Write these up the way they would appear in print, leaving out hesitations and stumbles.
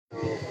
Aku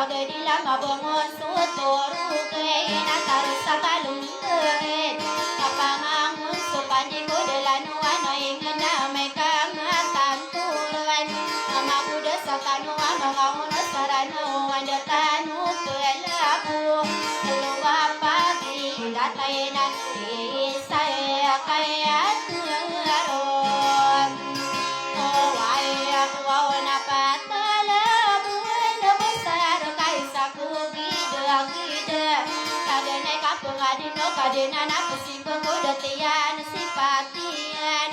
pagdila mabungon suturugen Natarus sa kalunggen Kapangangun supandi ko dalanuan Noingan na may kangatan turan Namakuda sa kanuan mga unas sarano Andatanu kelaku Keluwa pagi datay na isay kaya tuaron Away ako na patalabuan Na besar kay sa kubida-gida Kadanay kapungadino kadina na pusipagudatian Sipatian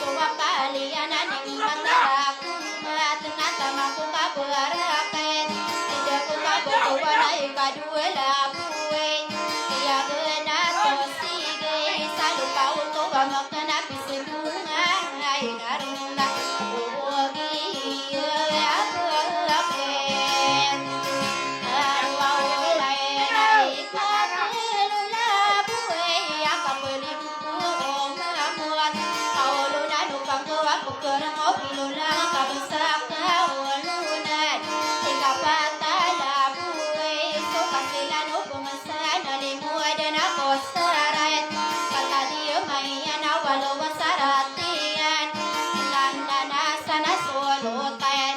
Suwa kalian aning mataraku Matengah ko kabarakay Tidak ko kabutuan ay kadua labuay Kaya ganato sige Sa lupa uto makana pisilunga Ay naruna uwagi Abuapen Arwawalay na ikatilu labuay Akapalimpo umamuat Kaulo na lupang ko ako karang o pilulang kabasak kawalunan Ikapatalabuay So kasilan o pumasan Nalimuay din ako sarat Pataliyo mayan awalo wasaratian Landa na sana sulutan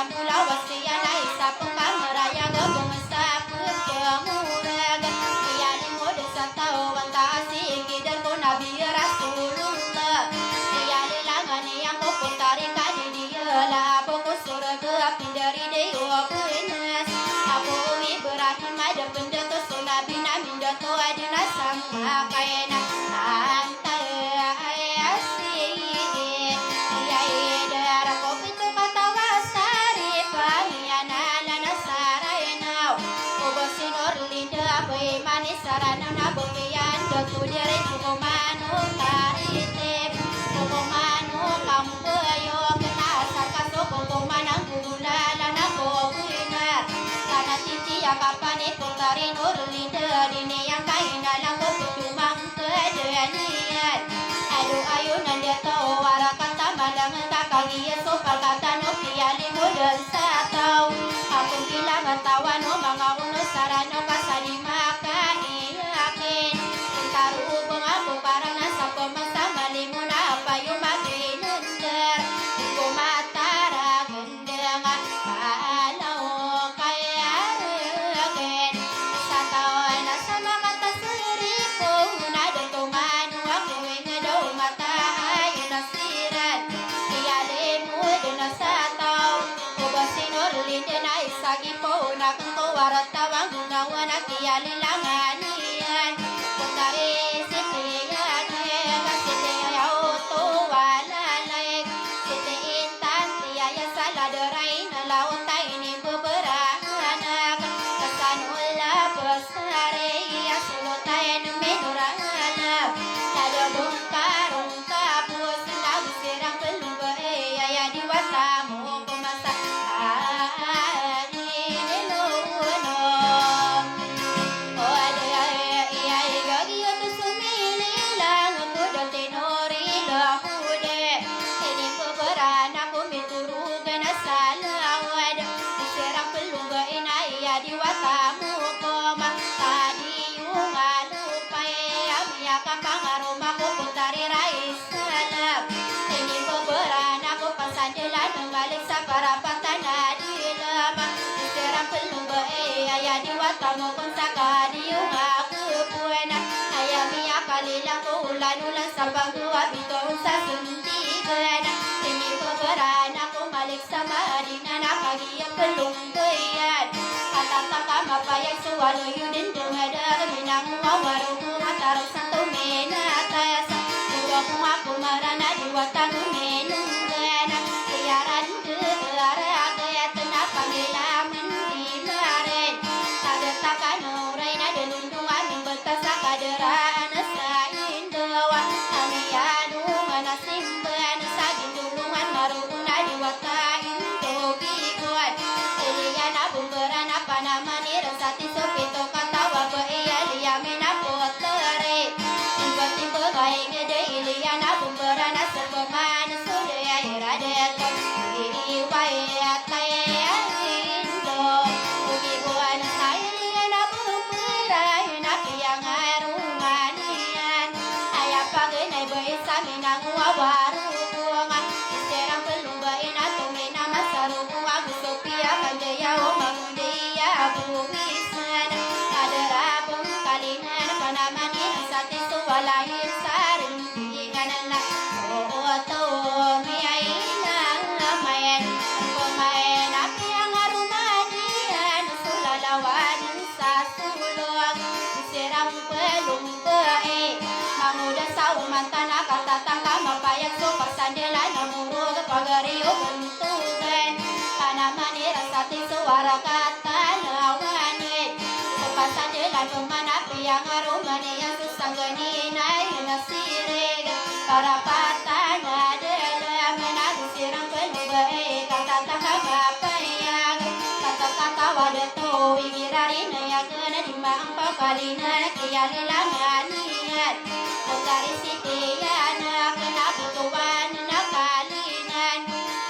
Pulau Wasian ay sa pangkamaraya gabong sa pagkamurag Kaya di mo din sa tao ang taasi Ikidar ko na biyara sulula Kaya nilangan niyang kupuntari ka di diya Labo ko surag pindari di uapuinas Ako umi berahin mada pendato Sunabi namin dato adina sama kaya na antay asi Kaya idara ko pito katawa Sarana na bukian datu dire kumano taritip kumano kampuyo kena sarkaso kumanang gulala na kuinar kana titi akapane putari nurlinda dini yang kaina lang ko cumang kedanian aduh ayo nanda to warakata malang kakagia so palkata no piali mudan satau aku bilang tawa no mga uno sarano kasalima Tarubong ako parang nasa kumasama Limo na pa yung maginundar Kumatara ganda nga Paalaw kaya rin Sa taon na sa mga tasiri ko Nadang tumano ako nga daw matahay nasiran Kaya limo din na sa taon Kuba sinurlin din ay sagi po Na kung kawarat tawang gunawa na kaya lilangan niyan Dari sitian kasih auto walalek siti intan tiaya saladarai lautai ini beberanak kesanula besare ya sulutain menurana tada bungkarung kapus lagu sirang belum ya diwasamu pemasak Diwatamu koma tadi umalupay Amiyakan pangaruma ko putari rais salam Ini beberan aku pasandilan Nungalik sa parapatan na dilama Istirang pelumbae Aya diwatamu kung saka diyong aku puena Ayamiya kalilang ko ulan-ulan sa pagduwa Bito sa sundigan Ini beberan aku malik sa madina Nakagiyang pelumbayan Tataka mapayag suwalo yudin dumada minang wawaru mataro santo menata Buwa kung ako marana diwatang menunggana Tiyaran ke arah kaya tenapa nilaman di maren Tadataka nuray kawarungan serang pelumbain atau mina masarungan Sofia kajaya omangundia bumisan ada rabung kalinan panamani sati suwalahin saring tinganan na oto miyaina mayan pemain api yang arumanian sulalawan sa sulong serang pelumbain Mamuda sa umanta nakatataka mapayag so pagsandila namurog pagariyo buntugan Panamanira sa tisuwara katalawanin So pagsandila numanapi ang arumaniyan susangganin ay nasirig Karapatan adala managusirang pelubay Katataka mapayag Katakatawa dato igirarin na yagan na dimang papalinan Kiyalilangan Dari sitian kenabutuan nakalinan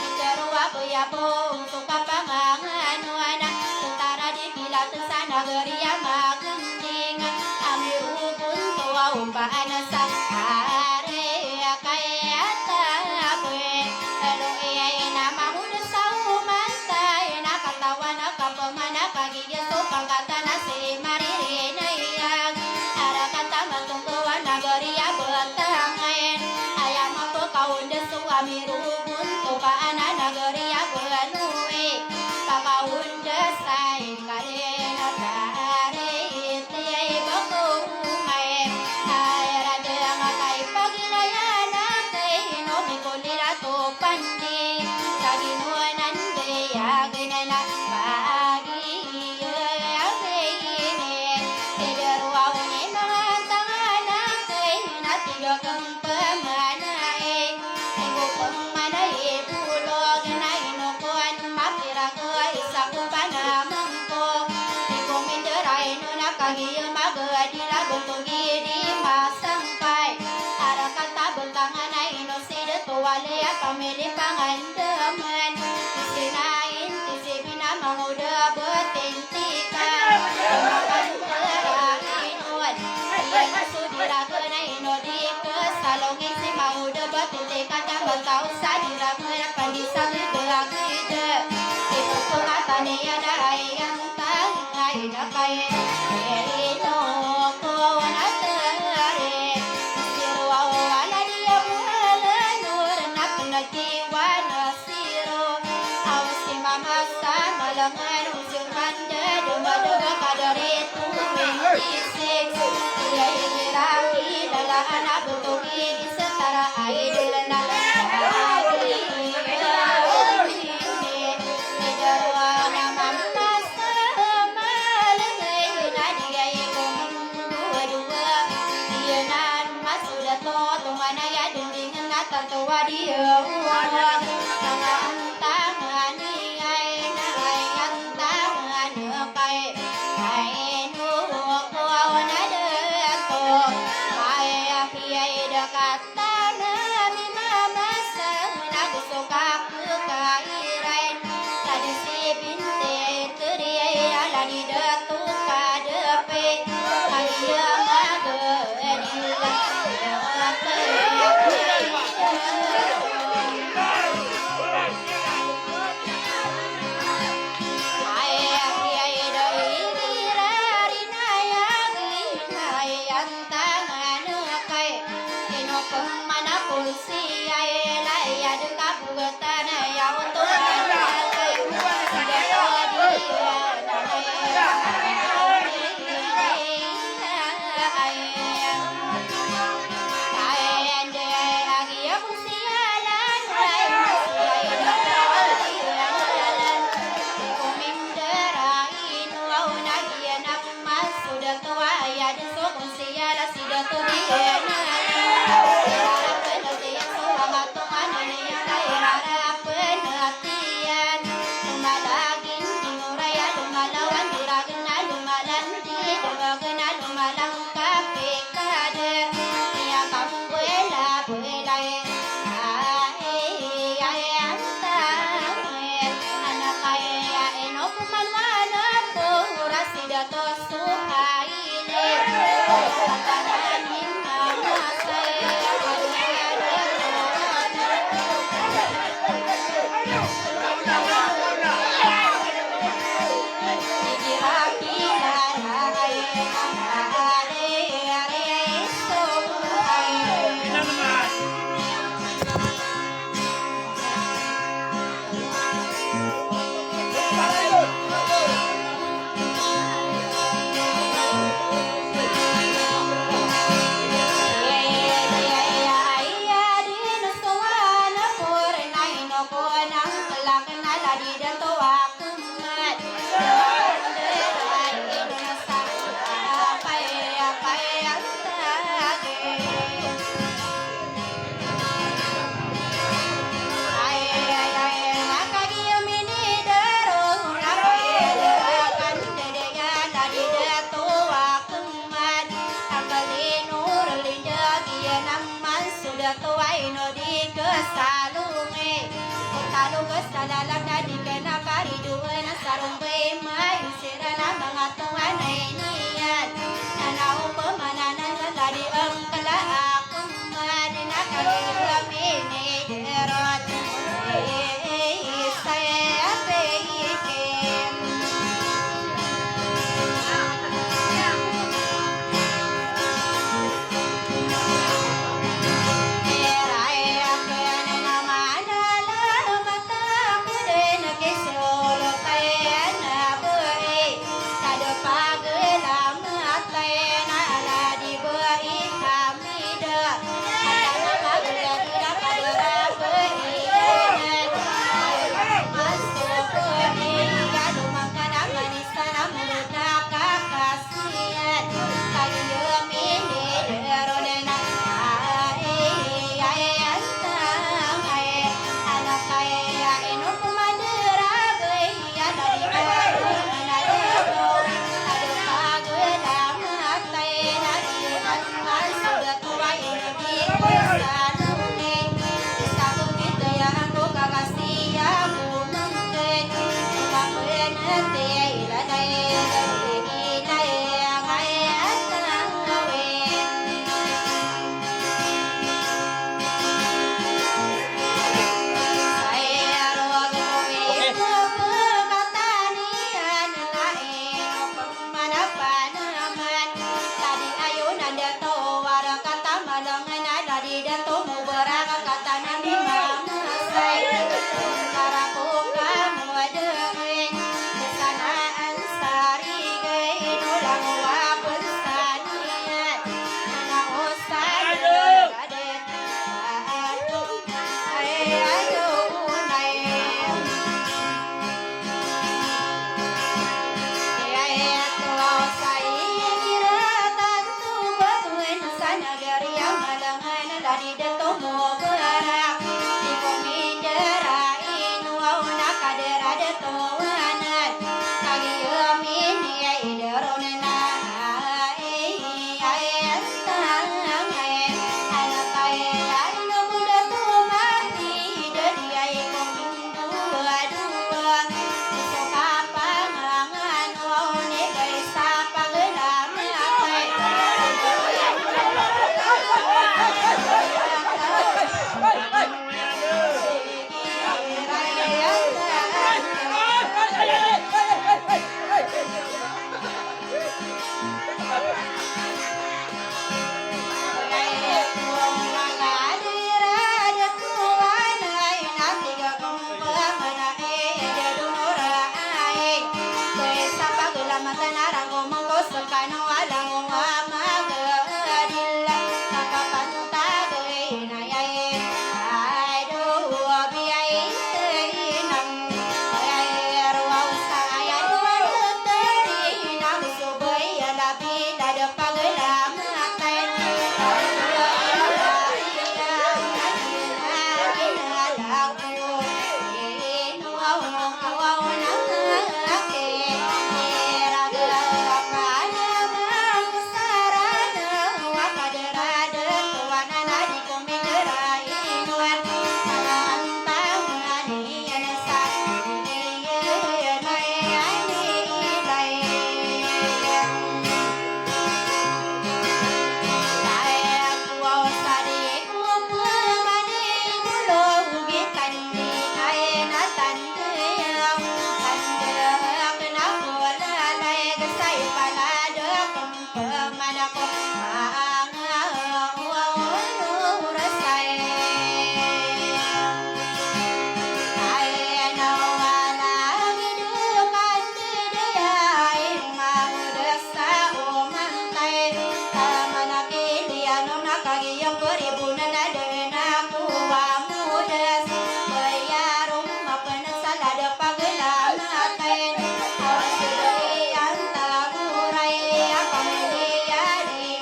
Iterua beyabong suka panganganuan Tentara di bila tesana geria magending Amirubun tua umpaan sahare Kaya takwe Elo iya nama muda saumantai Nakatawa nakapemana pagi yeso pangkata nasi maririn yang Ada kata matungkuan nagaria betangain Ayam apa kaun desu amirubun Tupaan nagaria benui Kakaun desain kadena tari Tiai bakumai Aira deang akai pagilayana Kei no mikulira tupandi Saginuanan deya ginana Pagi Tiga kempamanai Ibu pemanai bulog Naino kuan mapira kuai Saku panamangko Ibu minderai nuna kagi magadila Bentugi di masangpai Ada kata bentangan Naino sida tuwalea pamili pangandaman Isinain tisibina manguda betintikan Makan terainuan Iya sudira kenaino di kesalongin si mau debat tindikan yang bertau sadira menapan di sangit beragida Ibu pengatane ada ayam tangai nakai Erino kawan atare Sirwa wala dia muhala nur nak nakiwa nasiro Awas si mama sama lengan ujung manda Dua-dua kadari tuwing Iya ingiraki dalam anak butuhi di setara idol na lagi Nidarwa na mama sama lengai na dia ikong dua-dua Dia nan masuda to tumanaya dindingan na tatawa dia Tangan ay na ay tangan kay Kainu ko na deto Kaya piyay dakata na mi mama sa nagusuka ko kairan Tadi si binte teriyay ala di datu kadepe Kaya maganila Sudah tua ya, sudah tua tuai no di kesalume talu kesalalan di kena kari dua na sarung mai sirana mga tuan nian nanau pemananan tadi engkala aku madina kali ramene derot saya peikem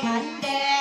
Mande